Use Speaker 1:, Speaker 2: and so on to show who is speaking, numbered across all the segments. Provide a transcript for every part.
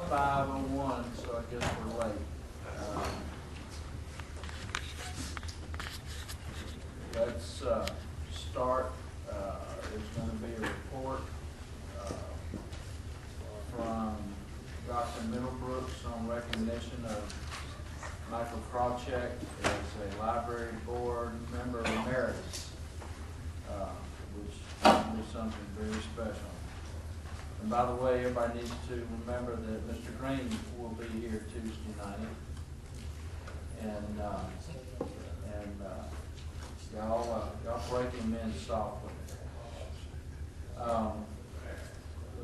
Speaker 1: 5:01, so I guess we're late. Let's start. There's going to be a report from Dr. Middlebrooks on recognition of Michael Krawcheck as a library board member emeritus, which is something very special. And by the way, everybody needs to remember that Mr. Green will be here Tuesday night, and y'all break him in softly.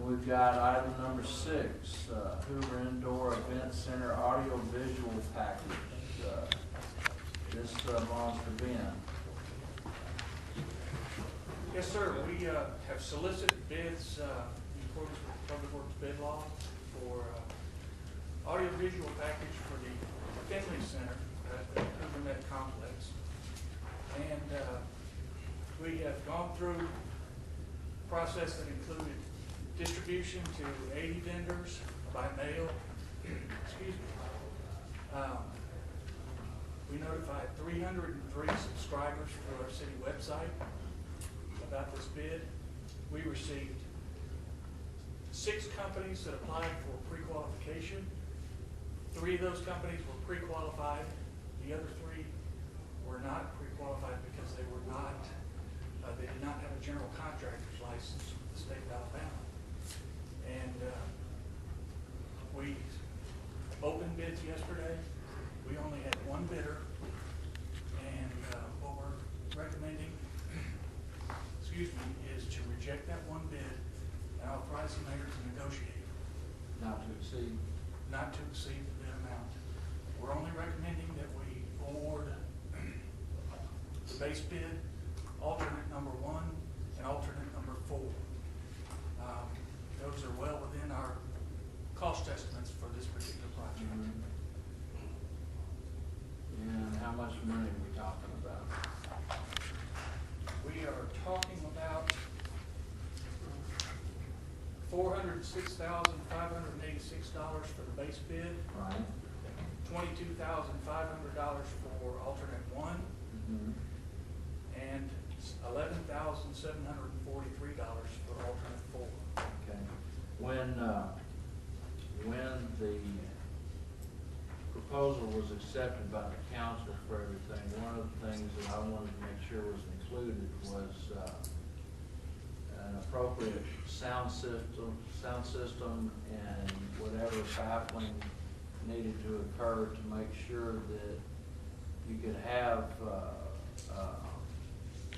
Speaker 1: We've got item number 6, Hoover Indoor Event Center Audio Visual Package. This belongs to Ben.
Speaker 2: Yes, sir. We have solicited bids in accordance with Public Works bid law for audio-visual package for the Finley Center at the Hoover Met Complex. And we have gone through a process that included distribution to 80 vendors by mail. Excuse me. We notified 303 subscribers through our city website about this bid. We received 6 companies that applied for pre-qualification. 3 of those companies were pre-qualified. The other 3 were not pre-qualified because they were not. They did not have a general contractor's license with the state of Alabama. And we opened bids yesterday. We only had 1 bidder, and what we're recommending, excuse me, is to reject that 1 bid and authorize the mayor to negotiate.
Speaker 1: Not to exceed.
Speaker 2: Not to exceed the bid amount. We're only recommending that we award the base bid, alternate number 1, and alternate number 4. Those are well within our cost estimates for this particular project.
Speaker 1: And how much money are we talking about?
Speaker 2: We are talking about $406,586 for the base bid.
Speaker 1: Right.
Speaker 2: $22,500 for alternate 1. And $11,743 for alternate 4.
Speaker 1: Okay. When the proposal was accepted by the council for everything, one of the things that I wanted to make sure was included was an appropriate sound system and whatever baffling needed to occur to make sure that you could have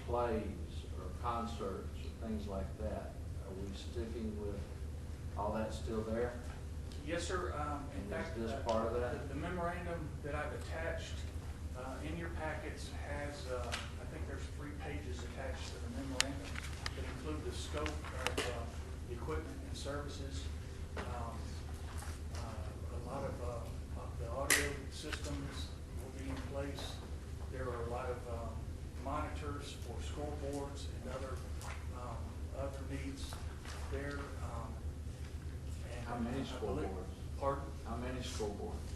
Speaker 1: plays or concerts or things like that. Are we sticking with all that still there?
Speaker 2: Yes, sir. In fact,
Speaker 1: is this part of that?
Speaker 2: The memorandum that I've attached in your packets has, I think there's 3 pages attached to the memorandum that include the scope of equipment and services. A lot of the audio systems will be in place. There are a lot of monitors for scoreboards and other needs there.
Speaker 1: How many scoreboards?
Speaker 2: Pardon?
Speaker 1: How many scoreboards?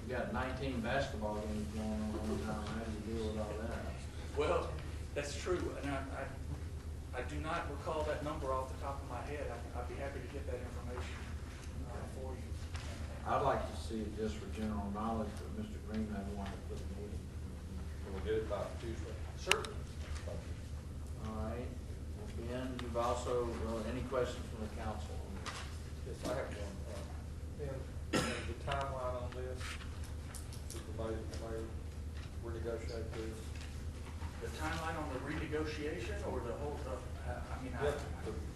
Speaker 1: You got 19 basketball games going on all the time. How do you deal with all that?
Speaker 2: Well, that's true, and I do not recall that number off the top of my head. I'd be happy to get that information for you.
Speaker 1: I'd like to see it just for general knowledge, but Mr. Green may want to put it in.
Speaker 3: Can we get it by Tuesday?
Speaker 2: Certainly.
Speaker 1: All right. Well, Ben, you've also, any questions from the council?
Speaker 3: Yes, I have one. The timeline on this, is the mayor renegotiate this?
Speaker 2: The timeline on the renegotiation or the whole, to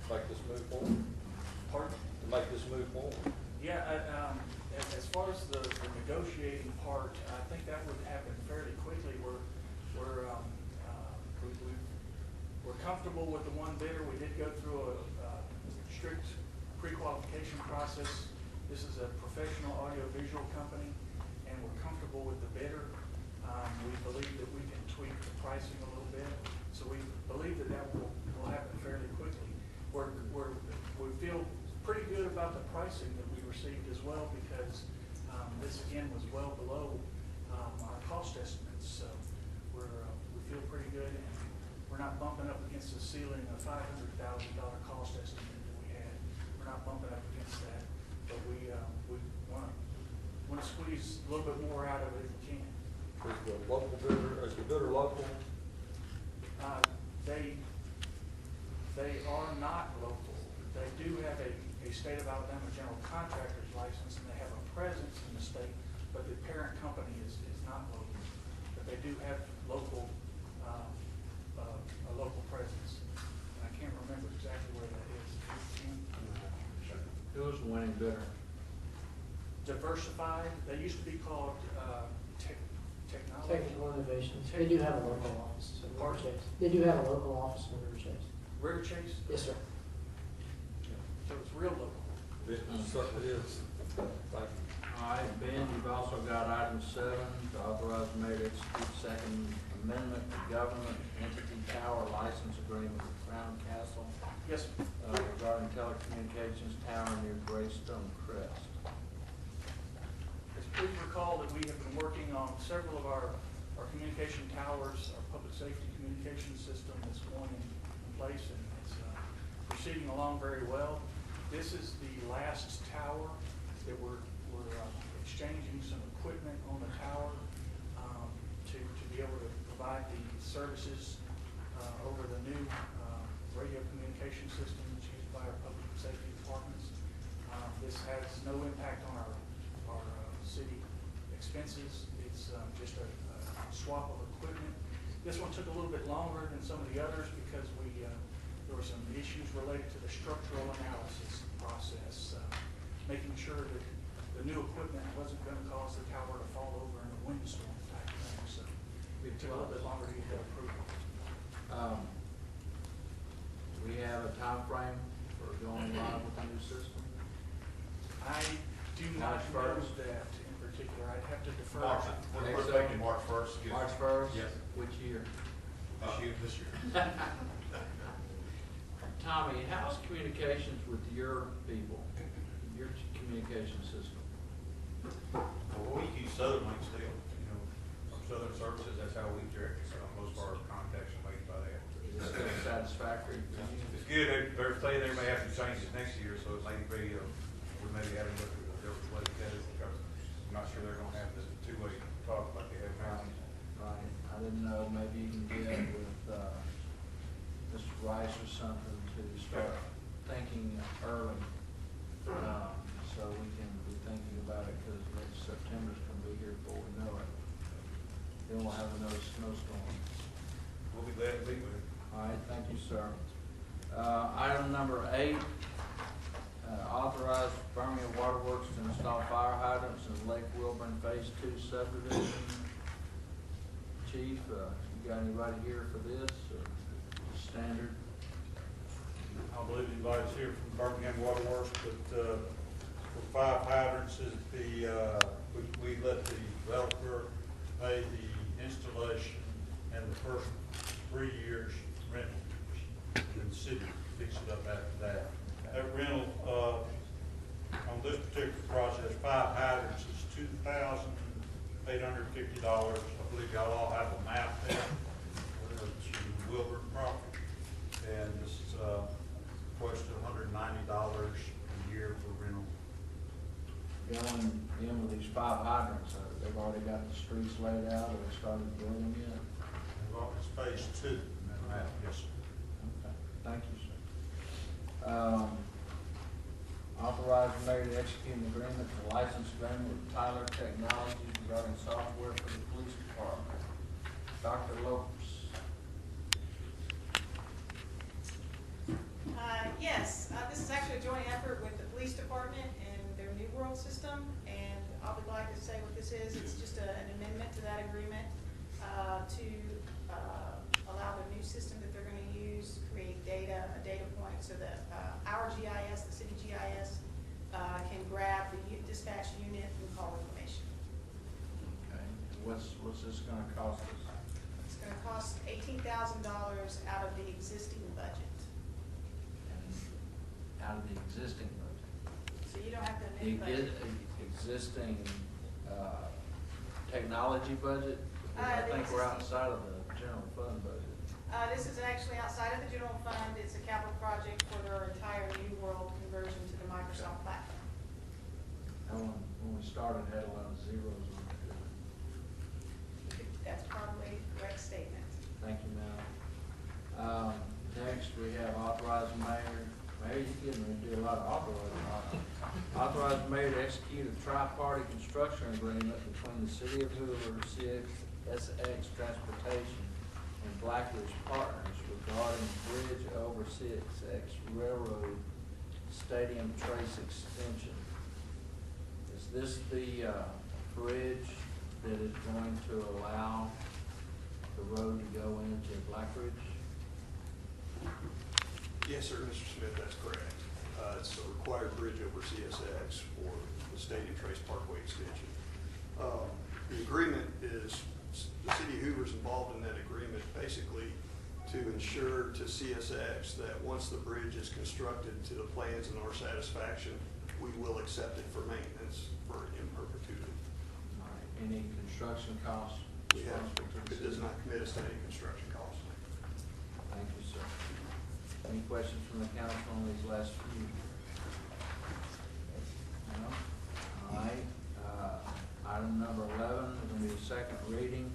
Speaker 3: make this move forward?
Speaker 2: Pardon?
Speaker 3: To make this move forward?
Speaker 2: Yeah, as far as the negotiating part, I think that would happen fairly quickly. We're comfortable with the 1 bidder. We did go through a strict pre-qualification process. This is a professional audio-visual company, and we're comfortable with the bidder. We believe that we can tweak the pricing a little bit, so we believe that will happen fairly quickly. We feel pretty good about the pricing that we received as well, because this again was well below our cost estimates. So we feel pretty good, and we're not bumping up against the ceiling of $500,000 cost estimate that we had. We're not bumping up against that, but we want to squeeze a little bit more out of it if we can.
Speaker 3: Is the local bidder, is the bidder local?
Speaker 2: They are not local. They do have a state of Alabama general contractor's license, and they have a presence in the state, but the parent company is not local. But they do have local, a local presence. And I can't remember exactly where that is.
Speaker 1: Who was the winning bidder?
Speaker 2: Diversified, they used to be called Technology.
Speaker 4: Technical Innovations. They do have a local office in River
Speaker 2: Pardon?
Speaker 4: Chase. They do have a local office in River Chase.
Speaker 2: River Chase?
Speaker 4: Yes, sir.
Speaker 2: So it's real local.
Speaker 3: It certainly is. Thank you.
Speaker 1: All right, Ben, you've also got item 7, to authorize the mayor to execute second amendment to government entity tower license agreement with Crown Castle
Speaker 2: Yes, sir.
Speaker 1: regarding telecommunications tower near Greystone Crest.
Speaker 2: Please recall that we have been working on several of our communication towers, our public safety communication system that's going in place, and it's proceeding along very well. This is the last tower that we're exchanging some equipment on the tower to be able to provide the services over the new radio communication system that's used by our public safety departments. This has no impact on our city expenses. It's just a swap of equipment. This one took a little bit longer than some of the others because there were some issues related to the structural analysis process, making sure that the new equipment wasn't going to cause the tower to fall over in a windstorm type thing. So it took a little bit longer to get that approval.
Speaker 1: We have a time frame for going live with the new system?
Speaker 2: I do not
Speaker 1: March
Speaker 2: know
Speaker 1: 1st?
Speaker 2: that in particular. I'd have to defer.
Speaker 5: We're expecting March 1st. yes.
Speaker 1: March 1st?
Speaker 5: Yes.
Speaker 1: Which year?
Speaker 5: This year.
Speaker 1: Tommy, how's communications with your people, your communication system?
Speaker 5: Well, we use Southern Link still, from Southern Services, that's how we direct most of our contacts are made by that.
Speaker 1: Is it still satisfactory for you?
Speaker 5: It's good, they're saying they may have to change it next year, so it may be, we may be having to look at a different way to get it, because I'm not sure they're gonna have the two-way talk like they have now.
Speaker 1: Right, I didn't know, maybe you can get with, Mr. Rice or something to start thinking early, so we can be thinking about it, because September's gonna be here before we know it. Then we'll have another snowstorm.
Speaker 5: We'll be glad to be with you.
Speaker 1: All right, thank you, sir. Item number 8, authorize Birmingham Water Works to install fire hydrants in Lake Wilburn Phase 2 subdivision. Chief, you got anybody here for this, or standard?
Speaker 6: I believe anybody's here from Birmingham Water Works, but for 5 hydrants, is we let the developer pay the installation and the first 3 years rental, and then the city picks it up after that. That rental on this particular project, 5 hydrants, is $2,850. I believe y'all all have a map there, which is Wilburn property, and this is question $190 a year for rental.
Speaker 1: Going in with these 5 hydrants, they've already got the streets laid out, or they started building yet?
Speaker 6: Well, it's phase 2 in that map, yes, sir.
Speaker 1: Okay, thank you, sir. Authorize the mayor to execute an agreement for license agreement with Tyler Technologies regarding software for the police department. Dr. Lopes.
Speaker 7: Yes, this is actually a joint effort with the police department and their New World system, and I'll be glad to say what this is. It's just an amendment to that agreement to allow the new system that they're going to use, create a data point, so that our GIS, the city GIS, can grab the dispatch unit and call information.
Speaker 1: Okay, what's this gonna cost us?
Speaker 7: It's going to cost $18,000 out of the existing budget.
Speaker 1: And out of the existing budget?
Speaker 7: any budget.
Speaker 1: Existing, technology budget? I
Speaker 7: The
Speaker 1: think we're
Speaker 7: existing-
Speaker 1: outside of the general fund budget.
Speaker 7: This is actually outside of the general fund. It's a capital project for their entire New World conversion to the Microsoft platform.
Speaker 1: And when we started, had a lot of zeros on it.
Speaker 7: That's probably a correct statement.
Speaker 1: Thank you, ma'am. Next, we have authorized mayor. Mayor, you getting ready to do a lot of authorizing. Authorized mayor to execute a tri-party construction agreement between the city of Hoover, CSX Transportation, and Blackridge Partners regarding bridge over CSX Railroad Stadium Trace Extension. Is this the, bridge that is going to allow the road to go into Blackridge?
Speaker 8: Yes, sir, Mr. Smith, that's correct. It's a required bridge over CSX for the Stadium Trace Parkway extension. The agreement is, the city of Hoover's involved in that agreement basically to ensure to CSX that once the bridge is constructed to the plans and our satisfaction, we will accept it for maintenance for in perpetuity.
Speaker 1: All right. Any construction costs?
Speaker 8: We have,
Speaker 1: responsible to the
Speaker 8: it does
Speaker 1: city?
Speaker 8: not commit us to any construction costs.
Speaker 1: Thank you, sir. Any questions from the council on these last few? No? All right, item number 11, is going to be a second reading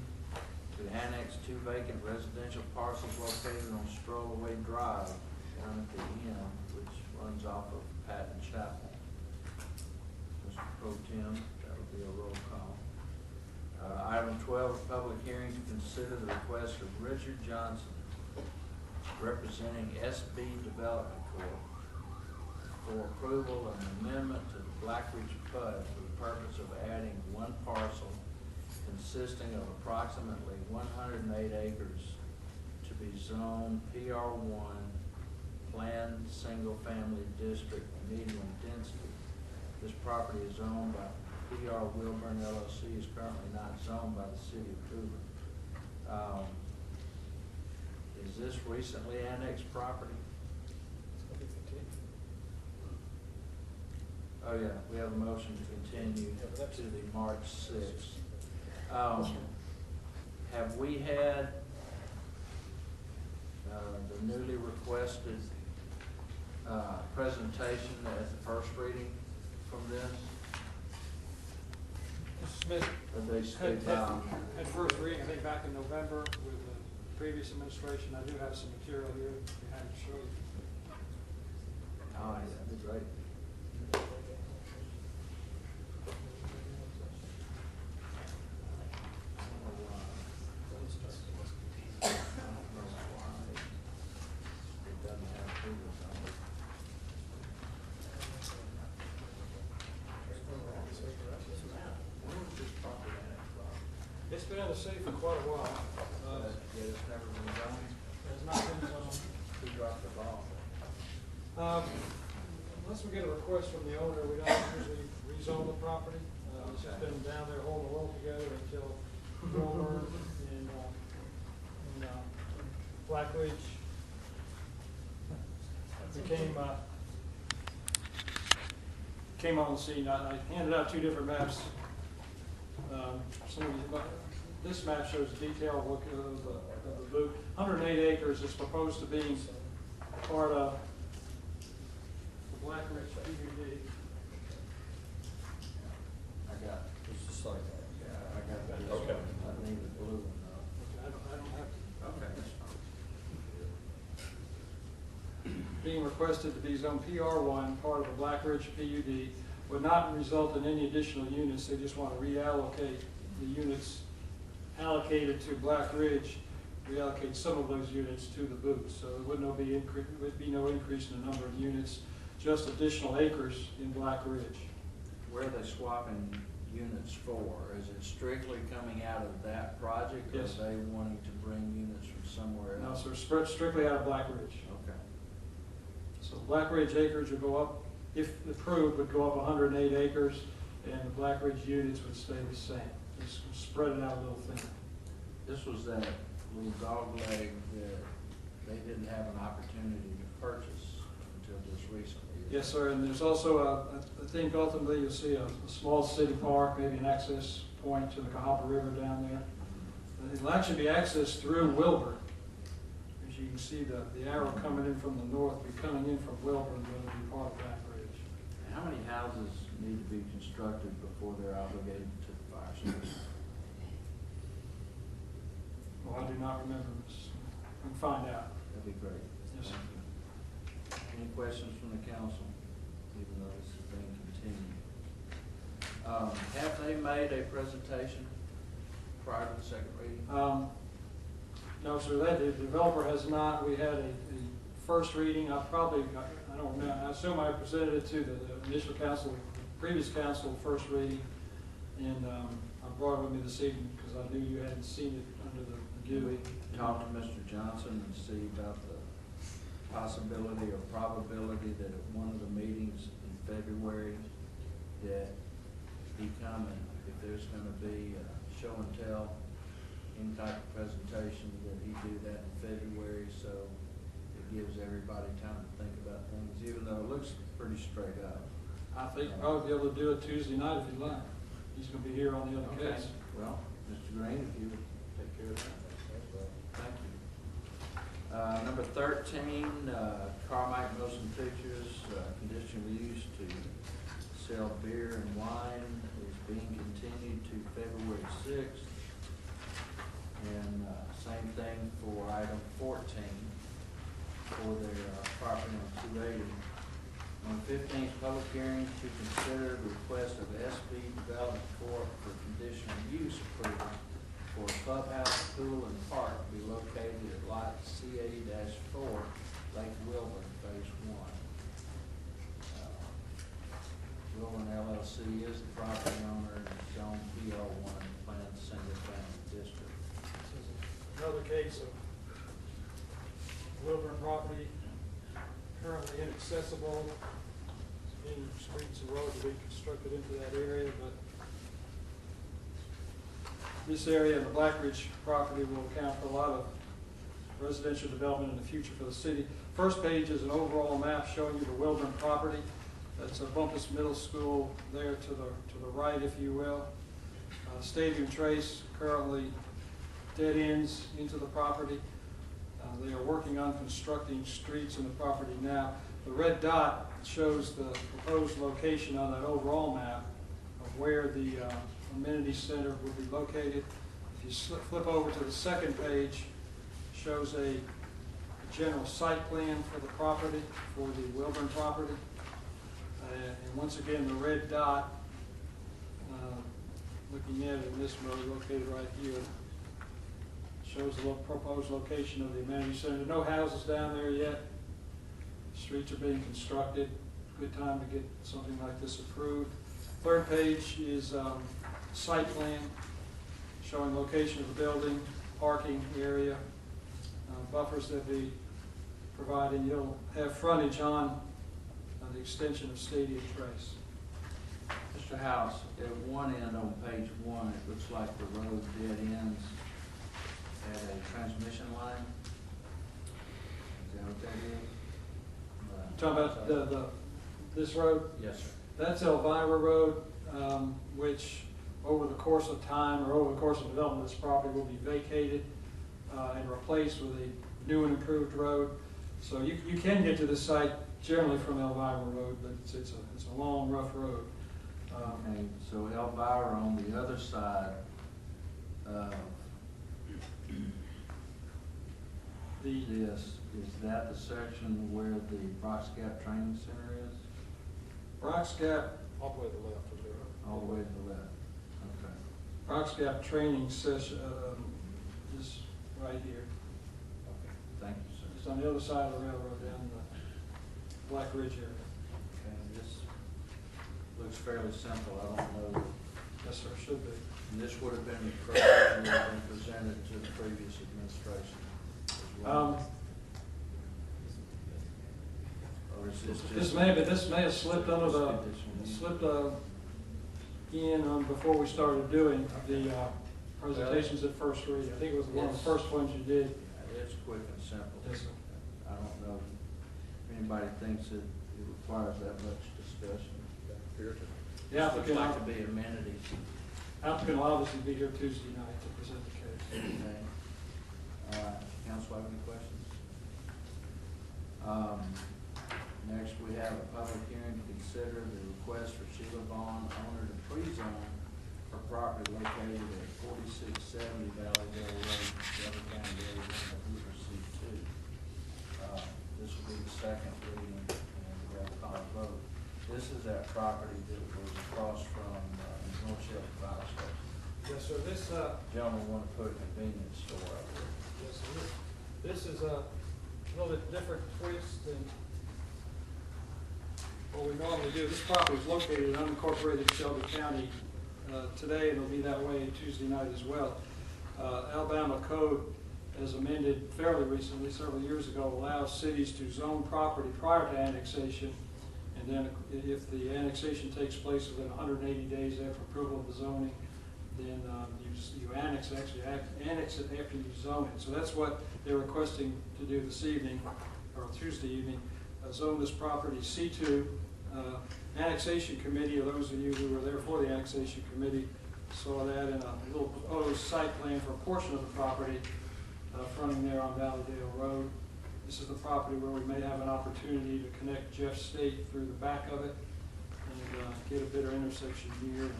Speaker 1: to annex 2 vacant residential parcels located on Strollaway Drive down at the end, which runs off of Patton Chapel. Mr. Pro Tem, that would be a roll call. Item 12, public hearing to consider the request of Richard Johnson, representing SB Development Corp., for approval of an amendment to the Blackridge PUD for the purpose of adding one parcel consisting of approximately 108 acres to be zoned PR1, planned single-family district, medium density. This property is owned by PR Wilburn LLC, is currently not zoned by the city of Hoover. Is this recently annexed property? Oh, yeah, we have a motion to continue to the March 6th. Have we had the newly requested presentation at the first reading from this?
Speaker 9: Mr. Smith
Speaker 1: Or they stayed down?
Speaker 9: had first reading, I think, back in November with the previous administration. I do have some material here behind to show you.
Speaker 1: All right, that'd be great.
Speaker 9: It's been in the city for quite a while.
Speaker 1: Yeah, it's never been done.
Speaker 9: It's not been,
Speaker 1: Who dropped the ball?
Speaker 9: unless we get a request from the owner, we don't usually rezone the property. It's just been down there holding the rope together until Hoover and Blackridge came on the scene. I handed out 2 different maps. This map shows a detailed look of the loop. 108 acres is proposed to be part of the Blackridge PUD.
Speaker 1: I got,
Speaker 3: It's just like that.
Speaker 1: yeah, I got that.
Speaker 3: Okay.
Speaker 1: I need the blue one though.
Speaker 9: I don't have
Speaker 1: Okay, that's fine.
Speaker 9: being requested to be zone PR1, part of the Blackridge PUD, would not result in any additional units. They just want to reallocate the units allocated to Blackridge, reallocate some of those units to the booths. So there would be no increase in the number of units, just additional acres in Blackridge.
Speaker 1: Where are they swapping units for? Is it strictly coming out of that project?
Speaker 9: Yes.
Speaker 1: Or are they wanting to bring units from somewhere
Speaker 9: No,
Speaker 1: else?
Speaker 9: so spread strictly out of Blackridge.
Speaker 1: Okay.
Speaker 9: So Blackridge acres would go up, if approved, would go up 108 acres, and the Blackridge units would stay the same. Just spread it out a little thinner.
Speaker 1: This was that little dog leg that they didn't have an opportunity to purchase until just recently.
Speaker 9: Yes, sir, and there's also, I think ultimately you'll see a small city park, maybe an access point to the Cahaba River down there. It'll actually be accessed through Wilbur. As you can see, the arrow coming in from the north will be coming in from Wilbur, and it'll be part of Black Ridge.
Speaker 1: How many houses need to be constructed before they're obligated to the fire service?
Speaker 9: Well, I do not remember, Miss. I can find out.
Speaker 1: That'd be great.
Speaker 9: Yes, sir.
Speaker 1: Thank you. Any questions from the council, even though this is being continued? Have they made a presentation prior to the second reading?
Speaker 9: No, sir, the developer has not. We had a first reading. I don't remember. I assume I presented it to the initial council, previous council, first reading. And I brought it with me this evening because I knew you hadn't seen it under the GUI.
Speaker 1: Talk to Mr. Johnson and see about the possibility or probability that at one of the meetings in February that he come and if there's gonna be a show and tell, any type of presentation, that he do that in February, so it gives everybody time to think about things, even though it looks pretty straight up.
Speaker 9: I think I'll probably be able to do it Tuesday night if you'd like. He's going to be here on the other
Speaker 1: Okay.
Speaker 9: case.
Speaker 1: Well, Mr. Green, if you would take care of that. Thank you. Number 13, Carmike Wilson Pictures, conditional use to sell beer and wine is being continued to February 6th. And same thing for item 14 for their property on 280. On the 15th, public hearing to consider the request of SB Development Corp. For conditional use approval for a clubhouse, pool, and park to be located at lot CA-4, Lake Wilburn, Phase 1. Wilburn LLC is the property owner and is zone PR1, planned single-family district.
Speaker 9: This is another case of Wilburn property currently inaccessible. Any streets and roads to be constructed into that area, but this area, the Black Ridge property, will account for a lot of residential development in the future for the city. First page is an overall map showing you the Wilburn property. That's a Bumpus Middle School there to the right, if you will. Stadium Trace currently dead ends into the property. They are working on constructing streets in the property now. The red dot shows the proposed location on that overall map of where the amenity center would be located. If you flip over to the second page, shows a general site plan for the property, for the Wilburn property. And once again, the red dot, looking at it in this mode, located right here, shows the proposed location of the amenity center. There are no houses down there yet. Streets are being constructed. Good time to get something like this approved. Third page is site plan showing location of the building, parking area, buffers that be provided. You'll have frontage on the extension of Stadium Trace.
Speaker 1: Mr. House, at one end on page 1, it looks like the road dead ends at a transmission line. Is that what that is?
Speaker 9: Talking about this road?
Speaker 1: Yes, sir.
Speaker 9: That's Elvira Road, which over the course of time or over the course of development of this property will be vacated and replaced with a new and improved road. So you can get to the site generally from Elvira Road, but it's a long, rough road.
Speaker 1: Okay, so Elvira on the other side of this, is that the section where the Brock's Gap Training Center is?
Speaker 9: Brock's Gap, all the way to the left of there.
Speaker 1: All the way to the left, okay.
Speaker 9: Brock's Gap Training session is right here.
Speaker 1: Okay, thank you, sir.
Speaker 9: It's on the other side of the railroad down the Black Ridge area.
Speaker 1: Okay, this looks fairly simple, I don't know.
Speaker 9: Yes, sir, should be.
Speaker 1: And this would have been the proposal that had been presented to the previous administration as well? Or is this just?
Speaker 9: This may have slipped under the, slipped in on before we started doing the presentations at first read. I think it was one of the first ones you did.
Speaker 1: It's quick and simple.
Speaker 9: Yes, sir.
Speaker 1: I don't know if anybody thinks that it requires that much discussion.
Speaker 3: Here to.
Speaker 9: The
Speaker 1: This looks
Speaker 9: applicant,
Speaker 1: like to be amenities.
Speaker 9: applicant will obviously be here Tuesday night to present the case.
Speaker 1: Okay. All right, council have any questions? Next, we have a public hearing to consider the request for Sheila Vaughn, owner to pre-zone for property located at 4670 Valleydale Road, Shelby County, Arizona, Hoover, C2. This will be the second reading and we have a call vote. This is that property that was across from North Shelby Fire Station.
Speaker 9: Yes, sir, this,
Speaker 1: Gentlemen want to put a convenience store up there.
Speaker 9: yes, sir, this is a little bit different twist than what we normally do. This property is located in unincorporated Shelby County today, and it'll be that way Tuesday night as well. Alabama code, as amended fairly recently, several years ago, allows cities to zone property prior to annexation, and then if the annexation takes place within 180 days after approval of the zoning, then you annex it after you zone it. So that's what they're requesting to do this evening, or Tuesday evening, zone this property C2. Annexation committee, or those of you who were there for the annexation committee, saw that in a little proposed site plan for a portion of the property fronting there on Valleydale Road. This is the property where we may have an opportunity to connect Jeff State through the back of it and get a better intersection here.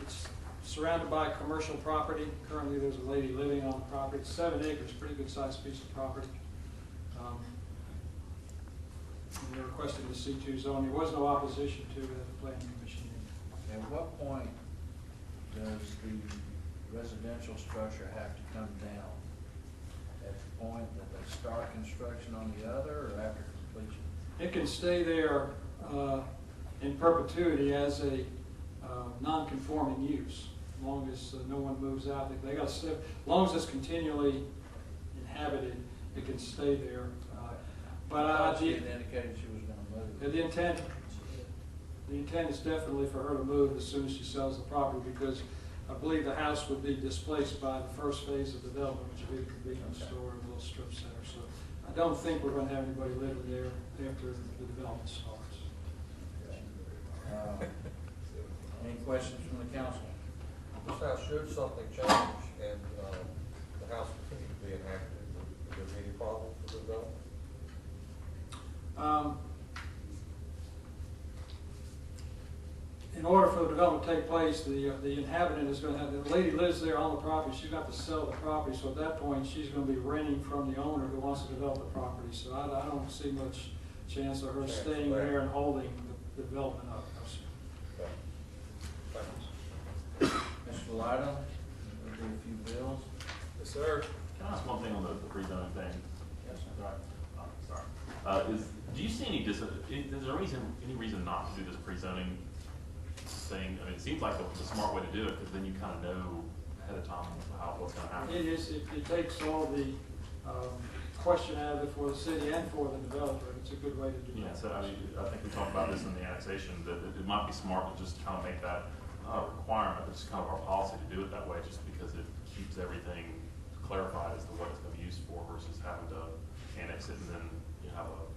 Speaker 9: It's surrounded by commercial property. Currently, there's a lady living on the property. It's 7 acres, pretty good sized piece of property. And they're requesting the C2 zone. There was no opposition to it at the planning commission.
Speaker 1: At what point does the residential structure have to come down? At the point that they start construction on the other, or after completion?
Speaker 9: It can stay there in perpetuity as a non-conforming use, as long as no one moves out. They got to stay, as long as it's continually inhabited, it can stay there. But
Speaker 1: She had indicated she was going to move.
Speaker 9: the intent is definitely for her to move as soon as she sells the property, because I believe the house would be displaced by the first phase of development, which would be a convenience store and a little strip center. So I don't think we're going to have anybody living there after the development starts.
Speaker 1: Any questions from the council?
Speaker 3: This house, should something change and the house continue to be inhabited, would there be any problem for the development?
Speaker 9: In order for the development to take place, the inhabitant is going to have, the lady lives there on the property, she's got to sell the property, so at that point, she's going to be renting from the owner who wants to develop the property. So I don't see much chance of her staying there and holding the development up.
Speaker 1: Mr. Lido, there'll be a few bills.
Speaker 3: Yes, sir.
Speaker 10: Can I ask one thing on the pre-zoning thing?
Speaker 1: Yes, sir.
Speaker 10: Sorry. Do you see any is there any reason not to do this pre-zoning thing? I mean, it seems like the smart way to do it, because then you kind of know ahead of time what's going to happen.
Speaker 9: It takes all the question out of it for the city and for the developer. It's a good way to do
Speaker 10: Yeah,
Speaker 9: that.
Speaker 10: so I mean, I think we talked about this in the annexation, that it might be smart to just kind of make that not a requirement, but just kind of our policy to do it that way, just because it keeps everything clarified as to what it's going to be used for versus having to annex it and then you have a.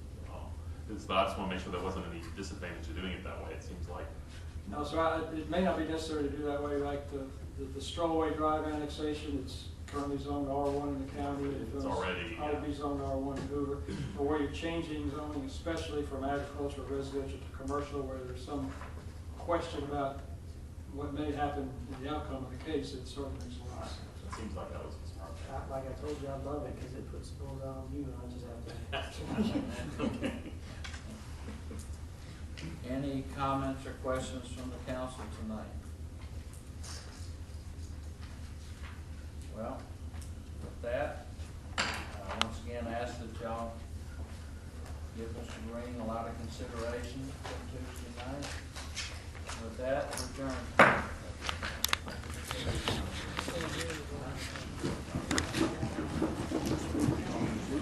Speaker 10: But I just want to make sure there wasn't any disadvantage to doing it that way. It seems like.
Speaker 9: No, so it may not be necessary to do that way, like the Strollway Drive annexation. It's currently zoned R1 in the county.
Speaker 10: It's already,
Speaker 9: Probably be zoned R1 in Hoover. But where you're changing zoning, especially from agricultural, residential to commercial, where there's some question about what may happen in the outcome of the case, it certainly makes a lot of sense.
Speaker 10: It seems like that was smart.
Speaker 4: Like I told you, I love it because it puts bills out on you and I just have to.
Speaker 1: Any comments or questions from the council tonight? Well, with that, once again, I ask that y'all give Mr. Green a lot of consideration for Tuesday night. With that, we're adjourned.